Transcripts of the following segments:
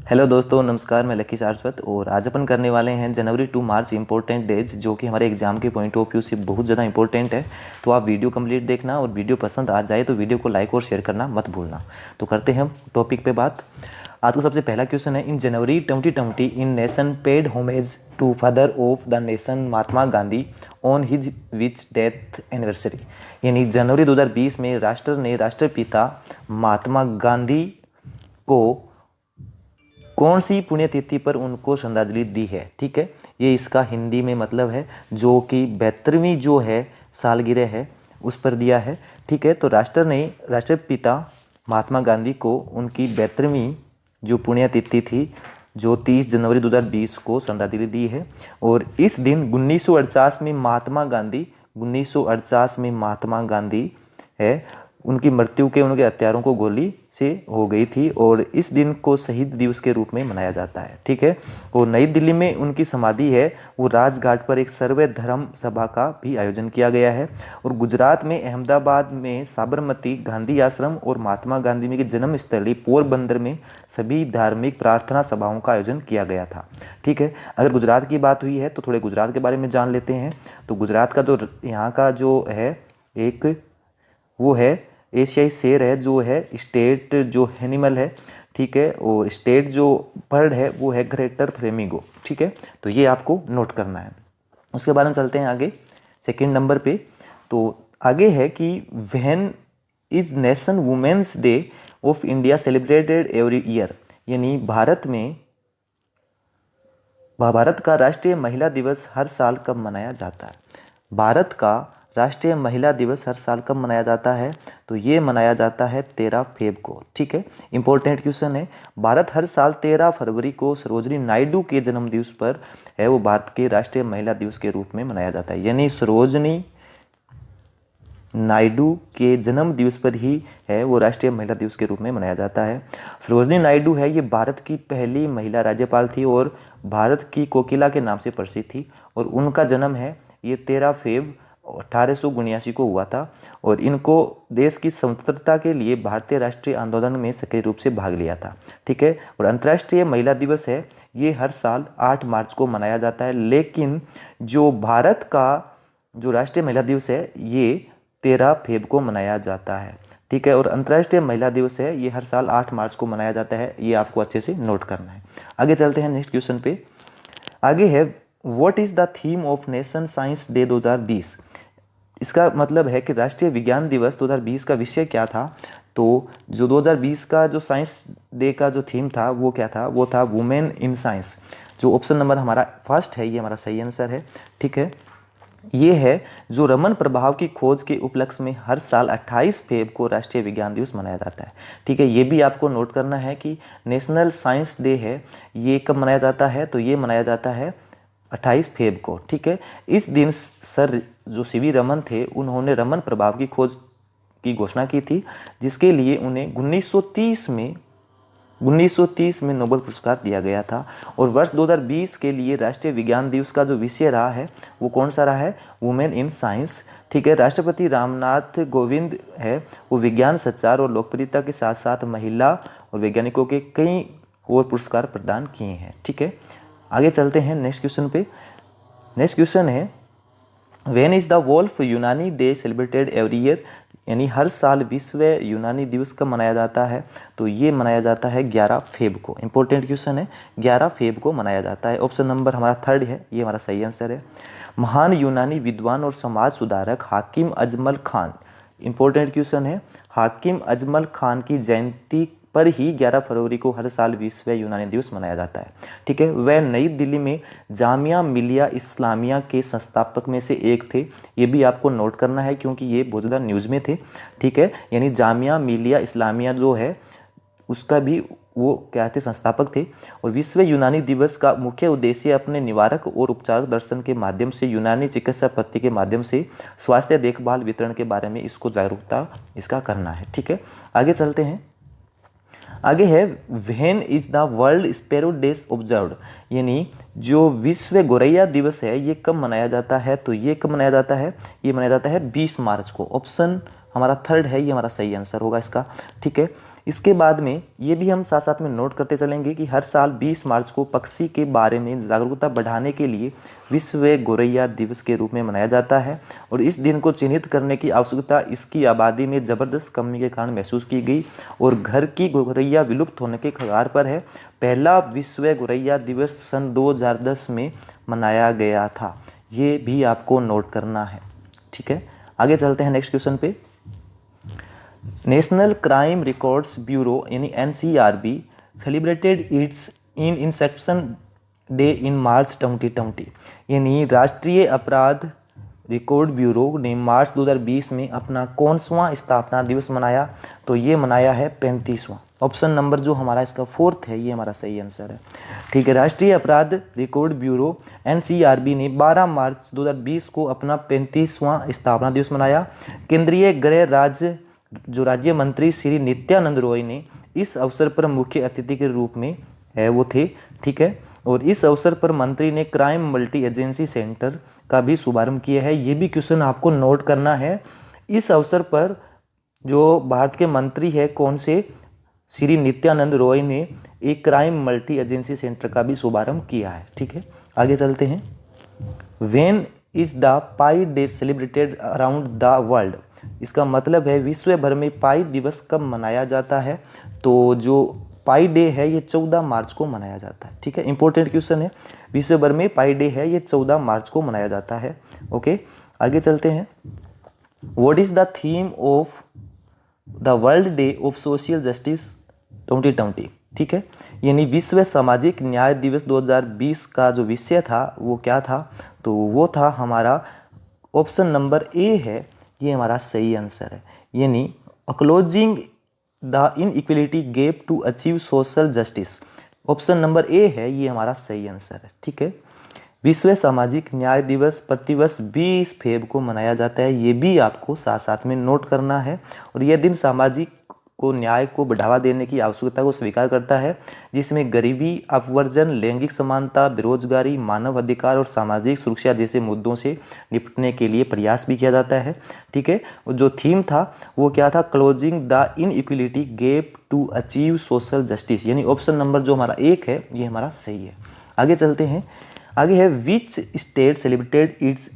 Hello दोस्तों, नमस्कार। मैं लकी सारस्वत और आज अपन करने वाले हैं जनवरी टू मार्च इंपॉर्टेंट डेज, जो कि हमारे एग्जाम के पॉइंट ऑफ व्यू से बहुत ज़्यादा इंपॉर्टेंट है। तो आप वीडियो कंप्लीट देखना और वीडियो पसंद आ जाए तो वीडियो को लाइक और शेयर करना मत भूलना। तो करते हैं हम टॉपिक पे बात। आज का सबसे पहला क्वेश्चन है, in January 2020 in nation paid homage to father of the nation Mahatma Gandhi on his which death anniversary. यानी जनवरी 2020 में राष्ट्र ने राष्ट्रपिता महात्मा गांधी को कौन सी पुण्यतिथि पर उनको श्रद्धांजलि दी है। ठीक है, ये इसका हिंदी में मतलब है, जो कि 72वीं जो है सालगिरह है उस पर दिया है। ठीक है, तो राष्ट्र ने राष्ट्रपिता महात्मा गांधी को उनकी 72वीं जो पुण्यतिथि थी, जो 30 जनवरी 2020 को श्रद्धांजलि दी है। और इस दिन 1948 में महात्मा गांधी 1948 में महात्मा गांधी है, उनकी मृत्यु के उनके हत्यारों को गोली से हो गई थी और इस दिन को शहीद दिवस के रूप में मनाया जाता है। ठीक है, और नई दिल्ली में उनकी समाधि है, वो राजघाट पर एक सर्व धर्म सभा का भी आयोजन किया गया है। और गुजरात में अहमदाबाद में साबरमती गांधी आश्रम और महात्मा गांधी की जन्म स्थली पोरबंदर में सभी धार्मिक प्रार्थना सभाओं का आयोजन किया गया था। ठीक है, अगर गुजरात की बात हुई है तो थोड़े गुजरात के बारे में जान लेते हैं। तो गुजरात का जो यहाँ का जो है एक वो है एशियाई शेर है, जो है स्टेट जो एनिमल है। ठीक है, और स्टेट जो बर्ड है वो है ग्रेटर फ्लेमिंगो। ठीक है, तो ये आपको नोट करना है। उसके बाद हम चलते हैं आगे सेकंड नंबर पे। तो आगे है कि when is nation women's day of India celebrated every year. यानी भारत का राष्ट्रीय महिला दिवस हर साल कब मनाया जाता है। भारत का राष्ट्रीय महिला दिवस हर साल कब मनाया जाता है, तो ये मनाया जाता है 13 फेब को। ठीक है, इंपॉर्टेंट क्वेश्चन है। भारत हर साल 13 फरवरी को सरोजनी नायडू के जन्म दिवस पर है, वो भारत के राष्ट्रीय महिला दिवस के रूप में मनाया जाता है। यानी सरोजनी नायडू के जन्म दिवस पर ही है वो राष्ट्रीय महिला दिवस के रूप में मनाया जाता है। सरोजनी नायडू है, ये भारत की पहली महिला राज्यपाल थी और भारत की कोकिला के नाम से प्रसिद्ध थी। और उनका जन्म है ये 13 फेब 1879 को हुआ था। और इनको देश की स्वतंत्रता के लिए भारतीय राष्ट्रीय आंदोलन में सक्रिय रूप से भाग लिया था। ठीक है, और अंतर्राष्ट्रीय महिला दिवस है ये हर साल 8 मार्च को मनाया जाता है, लेकिन जो भारत का जो राष्ट्रीय महिला दिवस है ये 13 फेब को मनाया जाता है। ठीक है, और अंतर्राष्ट्रीय महिला दिवस है ये हर साल 8 मार्च को मनाया जाता है। ये आपको अच्छे से नोट करना है। आगे चलते हैं नेक्स्ट क्वेश्चन पे। आगे है what is the theme of nation science day 2020। इसका मतलब है कि राष्ट्रीय विज्ञान दिवस 2020 का विषय क्या था। तो जो 2020 का जो साइंस डे का जो थीम था वो क्या था, वो था वुमेन इन साइंस। जो ऑप्शन नंबर हमारा फर्स्ट है ये हमारा सही आंसर है। ठीक है, ये है जो रमन प्रभाव की खोज के उपलक्ष्य में हर साल 28 फेब को राष्ट्रीय विज्ञान दिवस मनाया जाता है। ठीक है, ये भी आपको नोट करना है कि नेशनल साइंस डे है ये कब मनाया जाता है, तो ये मनाया जाता है 28 फेब को। ठीक है, इस दिन सर जो सीवी रमन थे उन्होंने रमन प्रभाव की खोज की घोषणा की थी, जिसके लिए उन्हें 1930 में नोबेल पुरस्कार दिया गया था। और वर्ष 2020 के लिए राष्ट्रीय विज्ञान दिवस का जो विषय रहा है वो कौन सा रहा है, वुमेन इन साइंस। ठीक है, राष्ट्रपति रामनाथ कोविंद है वो विज्ञान सच्चार और लोकप्रियता के साथ साथ महिला और वैज्ञानिकों के कई और पुरस्कार प्रदान किए हैं। ठीक है, आगे चलते हैं नेक्स्ट क्वेश्चन पे। नेक्स्ट क्वेश्चन है व्हेन इज द वोल्फ यूनानी डे सेलिब्रेटेड एवरी ईयर। यानी हर साल विश्व यूनानी दिवस कब मनाया जाता है, तो ये मनाया जाता है 11 फेब को। इंपॉर्टेंट क्वेश्चन है, 11 फेब को मनाया जाता है। ऑप्शन नंबर हमारा थर्ड है, ये हमारा सही आंसर है। महान यूनानी विद्वान और समाज सुधारक हाकिम अजमल खान, इंपॉर्टेंट क्वेश्चन है, हाकिम अजमल खान की जयंती पर ही 11 फरवरी को हर साल विश्व यूनानी दिवस मनाया जाता है। ठीक है, वह नई दिल्ली में जामिया मिलिया इस्लामिया के संस्थापक में से एक थे। ये भी आपको नोट करना है क्योंकि ये बहुत ज़्यादा न्यूज़ में थे। ठीक है, यानी जामिया मिलिया इस्लामिया जो है उसका भी वो क्या थे, संस्थापक थे। और विश्व यूनानी दिवस का मुख्य उद्देश्य अपने निवारक और उपचारक दर्शन के माध्यम से यूनानी चिकित्सा पद्धति के माध्यम से स्वास्थ्य देखभाल वितरण के बारे में इसको जागरूकता इसका करना है। ठीक है, आगे चलते हैं। आगे है when is the world sparrow days observed. यानी जो विश्व गौरैया दिवस है ये कब मनाया जाता है, तो ये कब मनाया जाता है, ये मनाया जाता है 20 मार्च को। ऑप्शन हमारा थर्ड है, ये हमारा सही आंसर होगा इसका। ठीक है, इसके बाद में ये भी हम साथ साथ में नोट करते चलेंगे कि हर साल 20 मार्च को पक्षी के बारे में जागरूकता बढ़ाने के लिए विश्व गौरैया दिवस के रूप में मनाया जाता है और इस दिन को चिन्हित करने की आवश्यकता इसकी आबादी में ज़बरदस्त कमी के कारण महसूस की गई और घर की गौरैया विलुप्त होने के कगार पर है। पहला विश्व गौरैया दिवस सन 2010 में मनाया गया था। ये भी आपको नोट करना है, ठीक है। आगे चलते हैं नेक्स्ट क्वेश्चन पे। नेशनल क्राइम रिकॉर्ड्स ब्यूरो यानी NCRB celebrated its inception day in March 2020। यानी राष्ट्रीय अपराध रिकॉर्ड ब्यूरो ने मार्च 2020 में अपना कौनसवां स्थापना दिवस मनाया? तो ये मनाया है 35वां। ऑप्शन नंबर जो हमारा इसका 4th है, ये हमारा सही आंसर है, ठीक है। राष्ट्रीय अपराध रिकॉर्ड ब्यूरो NCRB ने 12 मार्च 2020 को अपना 35वां स्थापना दिवस मनाया। केंद्रीय गृह राज्य मंत्री श्री नित्यानंद रॉय ने इस अवसर पर मुख्य अतिथि के रूप में वो थे, ठीक है। और इस अवसर पर मंत्री ने क्राइम मल्टी एजेंसी सेंटर का भी शुभारंभ किया है। ये भी क्वेश्चन आपको नोट करना है। इस अवसर पर जो भारत के मंत्री है कौन से, श्री नित्यानंद रॉय ने एक क्राइम मल्टी एजेंसी सेंटर का भी शुभारंभ किया है, ठीक है। आगे चलते हैं। When is the pi day celebrated around the world? इसका मतलब है विश्व भर में पाई दिवस कब मनाया जाता है? तो जो पाई डे है ये 14 मार्च को मनाया जाता है, ठीक है। इंपॉर्टेंट क्वेश्चन है। विश्व भर में पाई डे है ये 14 मार्च को मनाया जाता है, ओके। आगे चलते हैं। What is the theme of the world day of social justice 2020? ठीक है, यानी विश्व सामाजिक न्याय दिवस 2020 का जो विषय था वो क्या था? तो वो था हमारा ऑप्शन नंबर ए है, ये हमारा सही आंसर है। यानी closing the inequality gap to achieve social justice, option number A है, ये हमारा सही आंसर है, ठीक है। विश्व सामाजिक न्याय दिवस प्रतिवर्ष 20 फेब को मनाया जाता है, ये भी आपको साथ साथ में नोट करना है। और यह दिन सामाजिक को न्याय को बढ़ावा देने की आवश्यकता को स्वीकार करता है, जिसमें गरीबी अपवर्जन, लैंगिक समानता, बेरोजगारी, मानव अधिकार और सामाजिक सुरक्षा जैसे मुद्दों से निपटने के लिए प्रयास भी किया जाता है, ठीक है। जो थीम था वो क्या था? Closing the inequality gap to achieve social justice, यानी ऑप्शन नंबर जो हमारा 1 है ये हमारा सही है। आगे चलते हैं। आगे है विच स्टेट सेलिब्रेटेड इट्स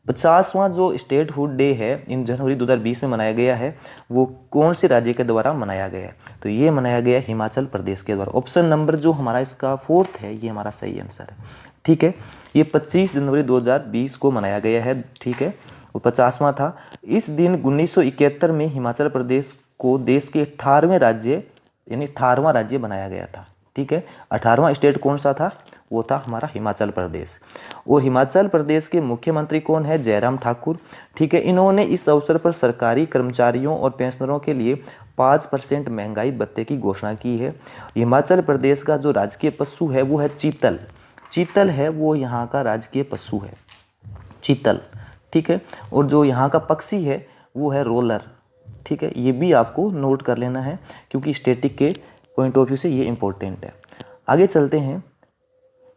50वां जो स्टेटहुड डे है इन जनवरी 2020 में मनाया गया है, वो कौन से राज्य के द्वारा मनाया गया है? तो ये मनाया गया हिमाचल प्रदेश के द्वारा। ऑप्शन नंबर जो हमारा इसका 4th है, ये हमारा सही आंसर है, ठीक है। ये 25 जनवरी 2020 को मनाया गया है, ठीक है, वो 50वां था। इस दिन 1971 में हिमाचल प्रदेश को देश के 18वें राज्य यानी 18वां राज्य बनाया गया था, ठीक है। 18वां स्टेट कौन सा था? वो था हमारा हिमाचल प्रदेश। और हिमाचल प्रदेश के मुख्यमंत्री कौन है? जयराम ठाकुर, ठीक है। इन्होंने इस अवसर पर सरकारी कर्मचारियों और पेंशनरों के लिए 5% महंगाई भत्ते की घोषणा की है। हिमाचल प्रदेश का जो राजकीय पशु है वो है चीतल। चीतल है वो यहाँ का राजकीय पशु है, चीतल, ठीक है। और जो यहाँ का पक्षी है वो है रोलर, ठीक है। ये भी आपको नोट कर लेना है क्योंकि स्टैटिक के पॉइंट ऑफ व्यू से ये इंपॉर्टेंट है। आगे चलते हैं।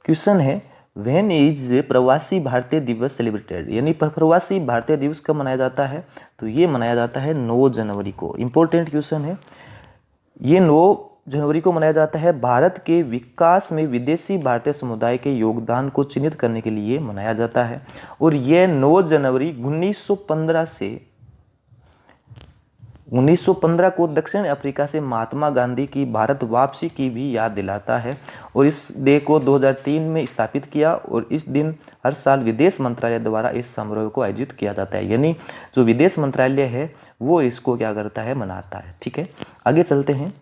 क्वेश्चन है व्हेन इज प्रवासी भारतीय दिवस सेलिब्रेटेड, यानी प्रवासी भारतीय दिवस कब मनाया जाता है? तो ये मनाया जाता है 9 जनवरी को। इंपॉर्टेंट क्वेश्चन है। ये 9 जनवरी को मनाया जाता है। भारत के विकास में विदेशी भारतीय समुदाय के योगदान को चिन्हित करने के लिए मनाया जाता है। और यह 9 जनवरी 1915 को दक्षिण अफ्रीका से महात्मा गांधी की भारत वापसी की भी याद दिलाता है। और इस डे को 2003 में स्थापित किया और इस दिन हर साल विदेश मंत्रालय द्वारा इस समारोह को आयोजित किया जाता है, यानी जो विदेश मंत्रालय है वो इसको क्या करता है? मनाता है, ठीक है। आगे चलते हैं।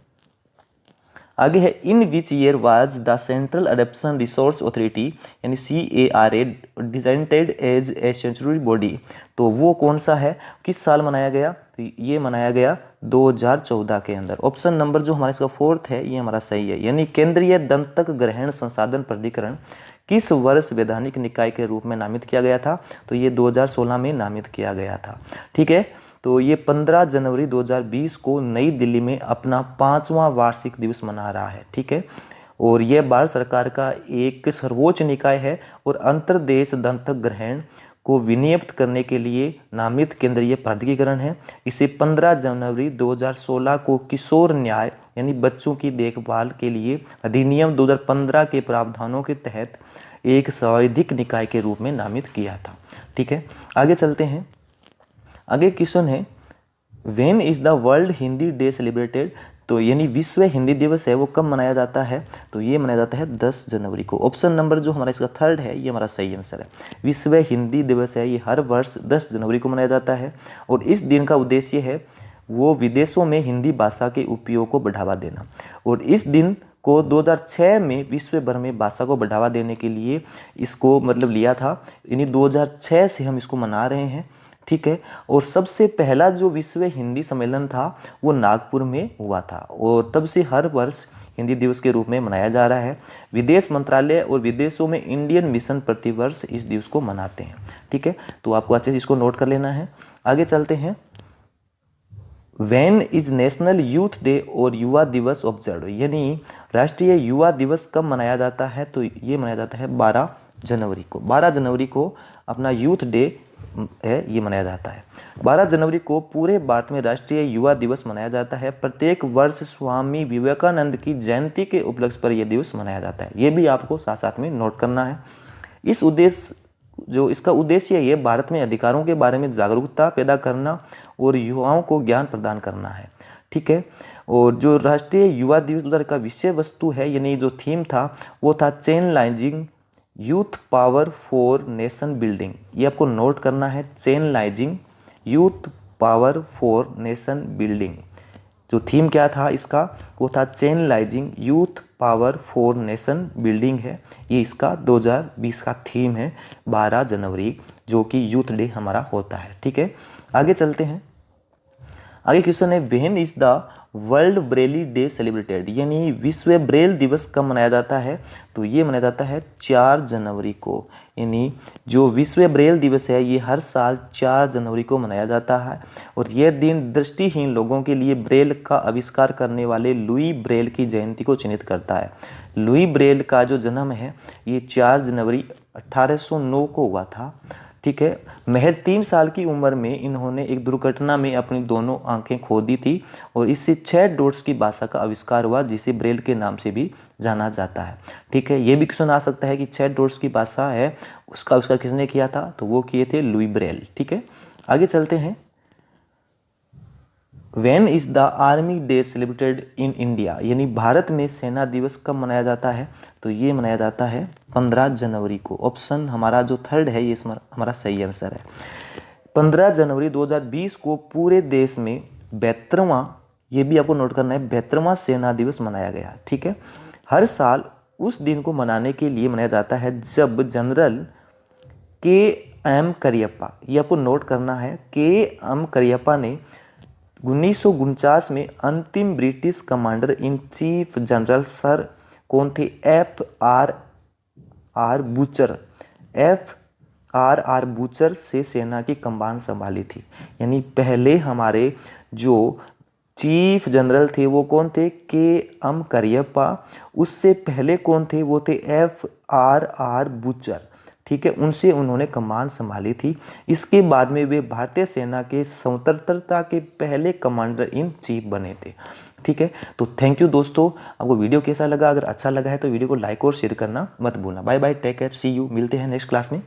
आगे है in which year was the Central Adoption Resource Authority यानी CARA designated as a statutory body, तो वो कौन सा है? किस साल मनाया गया? तो ये मनाया गया 2014 के अंदर। ऑप्शन नंबर जो हमारा इसका 4th है ये हमारा सही है, यानी केंद्रीय दंतक ग्रहण संसाधन प्राधिकरण किस वर्ष वैधानिक निकाय के रूप में नामित किया गया था? तो ये 2016 में नामित किया गया था, ठीक है। तो ये 15 जनवरी 2020 को नई दिल्ली में अपना 5वां वार्षिक दिवस मना रहा है, ठीक है। और यह भारत सरकार का एक सर्वोच्च निकाय है और अंतर्देश दंतक ग्रहण को विनियुक्त करने के लिए नामित केंद्रीय प्राधिकरण है। इसे 15 जनवरी 2016 को किशोर न्याय यानी बच्चों की देखभाल के लिए अधिनियम 2015 के प्रावधानों के तहत एक संवैधानिक निकाय के रूप में नामित किया था। ठीक है, आगे चलते हैं। आगे क्वेश्चन है when is the world Hindi day celebrated. तो यानी विश्व हिंदी दिवस है वो कब मनाया जाता है, तो ये मनाया जाता है 10 जनवरी को। ऑप्शन नंबर जो हमारा इसका थर्ड है ये हमारा सही आंसर है। विश्व हिंदी दिवस है ये हर वर्ष 10 जनवरी को मनाया जाता है और इस दिन का उद्देश्य है वो विदेशों में हिंदी भाषा के उपयोग को बढ़ावा देना। और इस दिन को 2006 में विश्व भर में भाषा को बढ़ावा देने के लिए इसको मतलब लिया था, यानी 2006 से हम इसको मना रहे हैं। ठीक है, और सबसे पहला जो विश्व हिंदी सम्मेलन था वो नागपुर में हुआ था और तब से हर वर्ष हिंदी दिवस के रूप में मनाया जा रहा है। विदेश मंत्रालय और विदेशों में इंडियन मिशन प्रतिवर्ष इस दिवस को मनाते हैं। ठीक है, तो आपको अच्छे से इसको नोट कर लेना है। आगे चलते हैं। When is national youth day और युवा दिवस ऑब्जर्व, यानी राष्ट्रीय युवा दिवस कब मनाया जाता है, तो ये मनाया जाता है 12 जनवरी को। 12 जनवरी को अपना यूथ डे है ये मनाया जाता है। 12 जनवरी को पूरे भारत में राष्ट्रीय युवा दिवस मनाया जाता है। प्रत्येक वर्ष स्वामी विवेकानंद की जयंती के उपलक्ष्य पर यह दिवस मनाया जाता है। ये भी आपको साथ साथ में नोट करना है। इसका उद्देश्य ये भारत में अधिकारों के बारे में जागरूकता पैदा करना और युवाओं को ज्ञान प्रदान करना है। ठीक है, और जो राष्ट्रीय युवा दिवस 2000 का विषय वस्तु है यानी जो थीम था वो था channelising youth power for nation building. ये आपको नोट करना है, channelising youth power for nation building. जो थीम क्या था इसका, वो था channelising youth power for nation building है। ये इसका 2020 का थीम है 12 जनवरी, जो कि यूथ डे हमारा होता है। ठीक है, आगे चलते हैं। आगे क्वेश्चन है when is the world Braille day celebrated, यानी विश्व ब्रेल दिवस कब मनाया जाता है, तो ये मनाया जाता है 4 जनवरी को। यानी जो विश्व ब्रेल दिवस है ये हर साल 4 जनवरी को मनाया जाता है और यह दिन दृष्टिहीन लोगों के लिए ब्रेल का आविष्कार करने वाले लुई ब्रेल की जयंती को चिन्हित करता है। लुई ब्रेल का जो जन्म है ये 4 जनवरी 1809 को हुआ था। ठीक है, महज 3 साल की उम्र में इन्होंने एक दुर्घटना में अपनी दोनों आंखें खो दी थी और इससे 6 डॉट्स की भाषा का आविष्कार हुआ जिसे ब्रेल के नाम से भी जाना जाता है। ठीक है, ये भी क्वेश्चन आ सकता है कि 6 डॉट्स की भाषा है उसका आविष्कार किसने किया था, तो वो किए थे लुई ब्रेल। ठीक है, आगे चलते हैं। When is the army day celebrated in India, यानी भारत में सेना दिवस कब मनाया जाता है, तो ये मनाया जाता है 15 जनवरी को। ऑप्शन हमारा जो थर्ड है ये हमारा सही आंसर है। 15 जनवरी 2020 को पूरे देश में 72वां, ये भी आपको नोट करना है, 72वां सेना दिवस मनाया गया। ठीक है, हर साल उस दिन को मनाने के लिए मनाया जाता है जब जनरल के.एम. करियप्पा, ये आपको नोट करना है, के.एम. करियप्पा ने 1949 में अंतिम British commander in chief general sir कौन थे, F.R.R. बूचर से सेना की कमान संभाली थी। यानी पहले हमारे जो चीफ जनरल थे वो कौन थे, के.एम. करियप्पा। उससे पहले कौन थे, वो थे F.R.R. बूचर। ठीक है, उनसे उन्होंने कमान संभाली थी। इसके बाद में वे भारतीय सेना के स्वतंत्रता के पहले कमांडर इन चीफ बने थे। ठीक है, तो थैंक यू दोस्तों। आपको वीडियो कैसा लगा, अगर अच्छा लगा है तो वीडियो को लाइक और शेयर करना मत भूलना। Bye bye, take care, see you, मिलते हैं नेक्स्ट क्लास में।